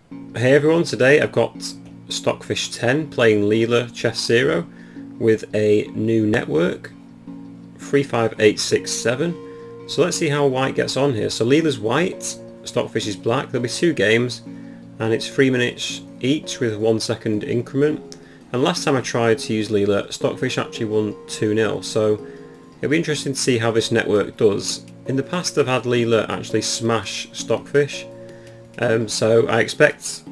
Hey everyone, today I've got Stockfish 10 playing Leela Chess 0 with a new network, 35867. So let's see how white gets on here. So Leela's white, Stockfish is black. There'll be 2 games and it's 3 minutes each with a 1 second increment. And last time I tried to use Leela, Stockfish actually won 2-0. So it'll be interesting to see how this network does. In the past I've had Leela actually smash Stockfish. So I expect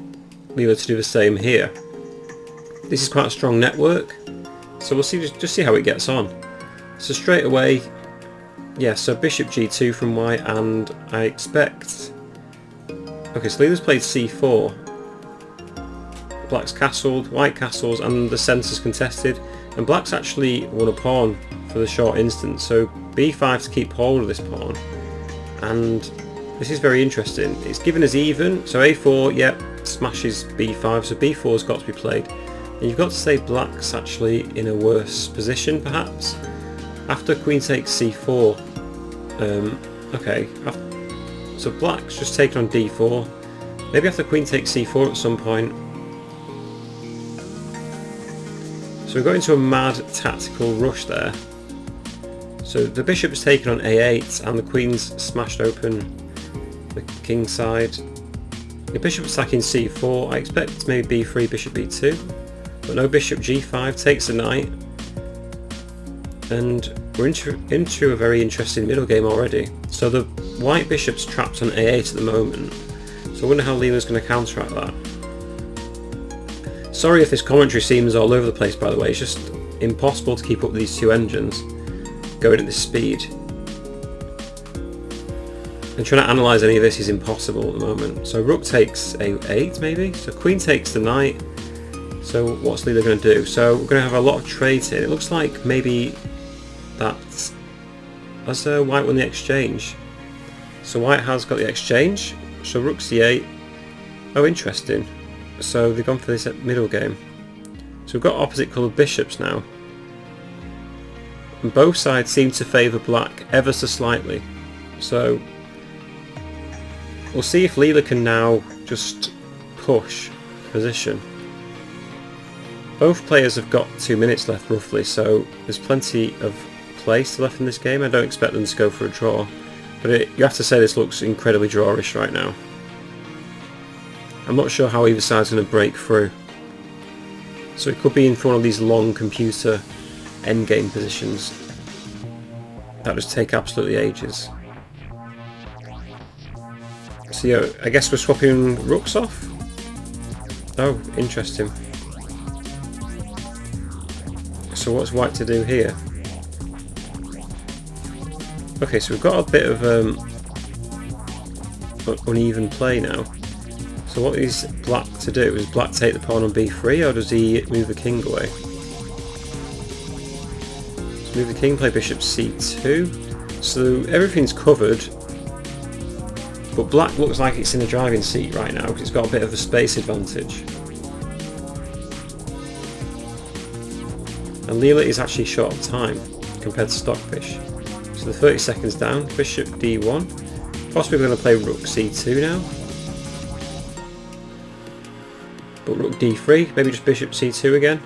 Leela to do the same here. This is quite a strong network, so we'll see, just see how it gets on. So straight away, yeah, so bishop g2 from white, and I expect... Okay, so Leela's played c4. Black's castled, white castles, and the centre's contested, and black's actually won a pawn for the short instance, so b5 to keep hold of this pawn. And this is very interesting. It's given as even, so a4, yep, smashes b5, so b4's got to be played. And you've got to say black's actually in a worse position, perhaps. After queen takes c4, okay, so black's just taken on d4. Maybe after queen takes c4 at some point. So we're going into a mad tactical rush there. So the bishop's taken on a8 and the queen's smashed open the king side. The bishop attacking c4. I expect maybe b3, bishop b2, but no, bishop g5 takes the knight, and we're into a very interesting middle game already. So the white bishop's trapped on a8 at the moment, so I wonder how Leela's going to counteract that. Sorry if this commentary seems all over the place, by the way. It's just impossible to keep up with these 2 engines going at this speed. And trying to analyse any of this is impossible at the moment. So rook takes a8 maybe, so queen takes the knight. So what's Leela going to do? So we're going to have a lot of trades here. It looks like maybe that as white won the exchange. So white has got the exchange, so rook c8. Oh, interesting. So they've gone for this middle game. So we've got opposite coloured bishops now. And both sides seem to favour black ever so slightly. So we'll see if Leela can now just push position. Both players have got 2 minutes left roughly, so there's plenty of play still left in this game. I don't expect them to go for a draw, but you have to say this looks incredibly drawish right now. I'm not sure how either side's going to break through. So it could be in for one of these long computer endgame positions that just take absolutely ages. So yeah, I guess we're swapping rooks off. Oh, interesting. So what's white to do here? Okay, so we've got a bit of uneven play now. So what is black to do? Is black take the pawn on b3, or does he move the king away? So move the king, play bishop c2. So everything's covered. But black looks like it's in the driving seat right now because it's got a bit of a space advantage. And Leela is actually short of time compared to Stockfish. So the 30 seconds down, bishop d1. Possibly we're going to play rook c2 now. But rook d3, maybe just bishop c2 again.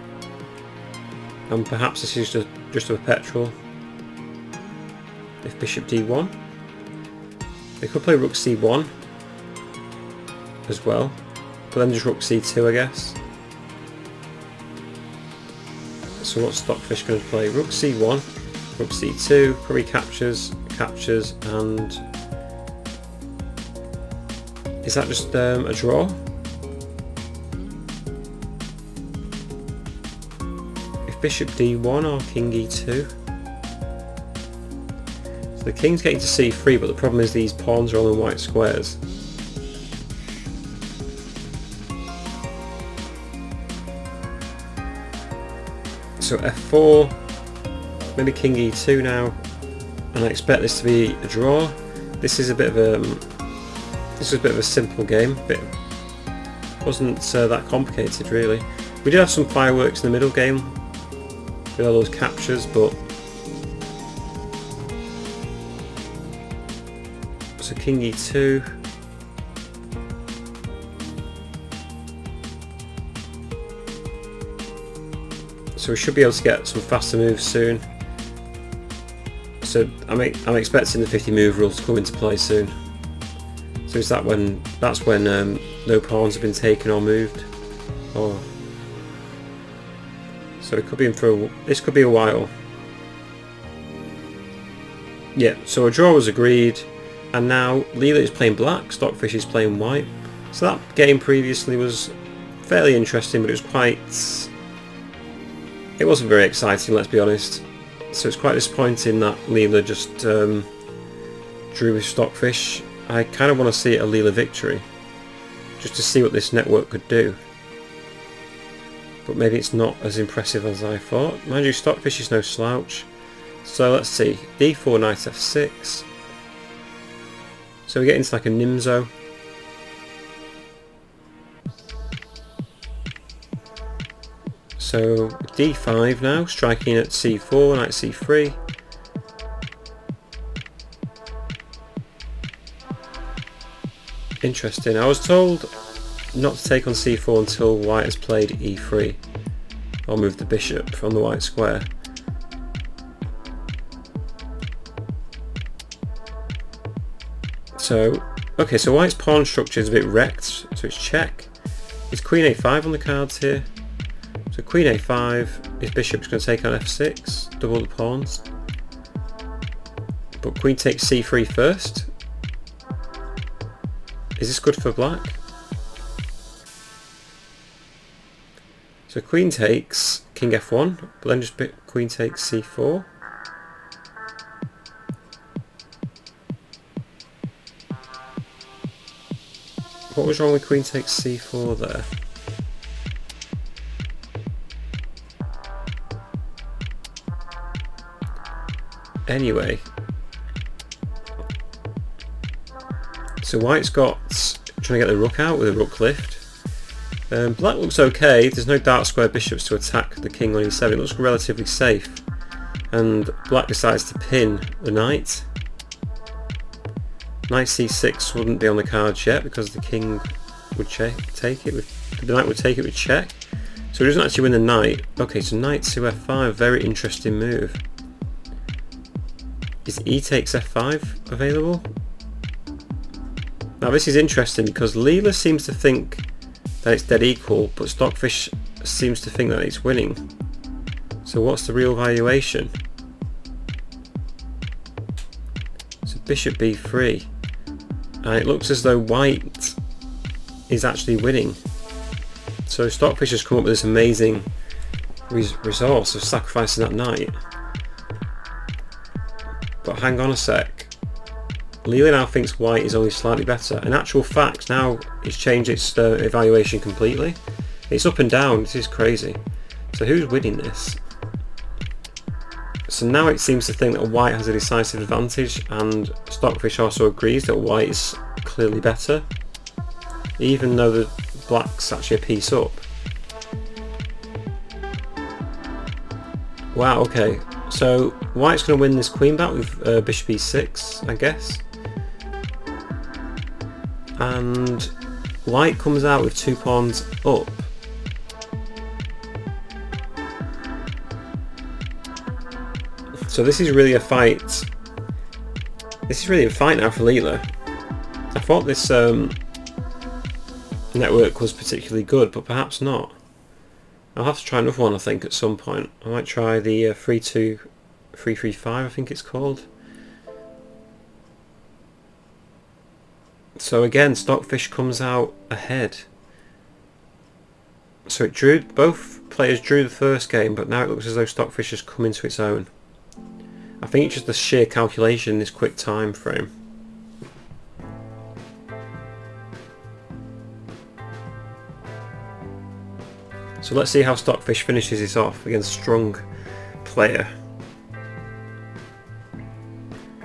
And perhaps this is just a perpetual. If bishop d1. They could play rook c1 as well, but then just rook c2 I guess. So what's Stockfish going to play? Rook c1, rook c2, probably captures, and is that just a draw? If bishop d1 or king e2. So the king's getting to c3, but the problem is these pawns are all in white squares. So f4, maybe king e2 now, and I expect this to be a draw. This is a bit of a simple game. Wasn't that complicated really. We did have some fireworks in the middle game with all those captures, but so king e2. So we should be able to get some faster moves soon. So I'm expecting the 50 move rule to come into play soon. So is that when? That's when no pawns have been taken or moved. Oh. So it could be in for this could be a while. Yeah. So a draw was agreed, and now Leela is playing black. Stockfish is playing white. So that game previously was fairly interesting, but it was quite. It wasn't very exciting, let's be honest. So it's quite disappointing that Leela just drew with Stockfish. I kind of want to see a Leela victory, just to see what this network could do. But maybe it's not as impressive as I thought. Mind you, Stockfish is no slouch. So let's see, d4, knight f6. So we get into like a Nimzo. So d5 now, striking at c4, knight c3. Interesting. I was told not to take on c4 until white has played e3, or move the bishop from the white square. So, okay, so white's pawn structure is a bit wrecked, so it's check. Is queen a5 on the cards here? So queen a5, his bishop's going to take on f6, double the pawns. But queen takes c3 first. Is this good for black? So queen takes king f1, but then just queen takes c4. What was wrong with queen takes c4 there? Anyway, so white's got trying to get the rook out with a rook lift. Black looks okay. There's no dark square bishops to attack the king on e7. It looks relatively safe, and black decides to pin the knight. Knight c6 wouldn't be on the cards yet because the king would take it. The knight would take it with check, so he doesn't actually win the knight. Okay, so knight to f5, very interesting move. Is e takes f5 available? Now this is interesting because Leela seems to think that it's dead equal, but Stockfish seems to think that it's winning. So what's the real valuation? So bishop b3, and it looks as though white is actually winning. So Stockfish has come up with this amazing resource of sacrificing that knight. But hang on a sec. Leela now thinks white is only slightly better. In actual fact, now it's changed its evaluation completely. It's up and down. This is crazy. So who's winning this? So now it seems to think that white has a decisive advantage, and Stockfish also agrees that white is clearly better, even though the black's actually a piece up. Wow, okay. So white's going to win this queen back with bishop e6, I guess. And white comes out with 2 pawns up. So this is really a fight. This is really a fight now for Leela. I thought this network was particularly good, but perhaps not. I'll have to try another one, I think, at some point. I might try the 3-2-3-3-5, I think it's called. So again, Stockfish comes out ahead. So it drew, both players drew the first game, but now it looks as though Stockfish has come into its own. I think it's just the sheer calculation in this quick time frame. So let's see how Stockfish finishes this off against a strong player.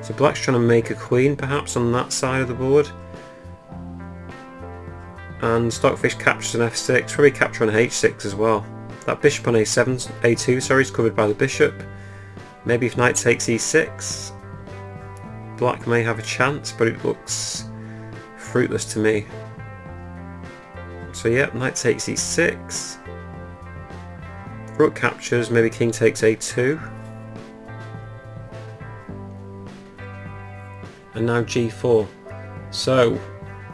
So black's trying to make a queen perhaps on that side of the board. And Stockfish captures an f6, probably capture on h6 as well. That bishop on a2 sorry, is covered by the bishop. Maybe if knight takes e6, black may have a chance, but it looks fruitless to me. So yeah, knight takes e6. Rook captures, maybe king takes a2. And now g4. So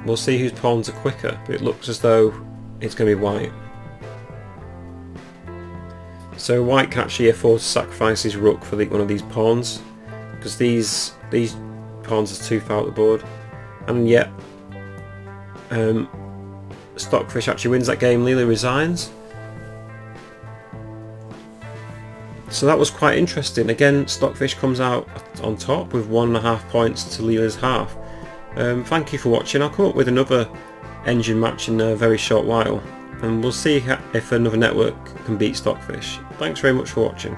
we'll see whose pawns are quicker, but it looks as though it's going to be white. So white can actually afford to sacrifice his rook for one of these pawns, because these pawns are too far out the board. And yet Stockfish actually wins that game. Leela resigns. So that was quite interesting. Again, Stockfish comes out on top with 1.5 points to Leela's half. Thank you for watching. I'll come up with another engine match in a very short while, and we'll see if another network can beat Stockfish. Thanks very much for watching.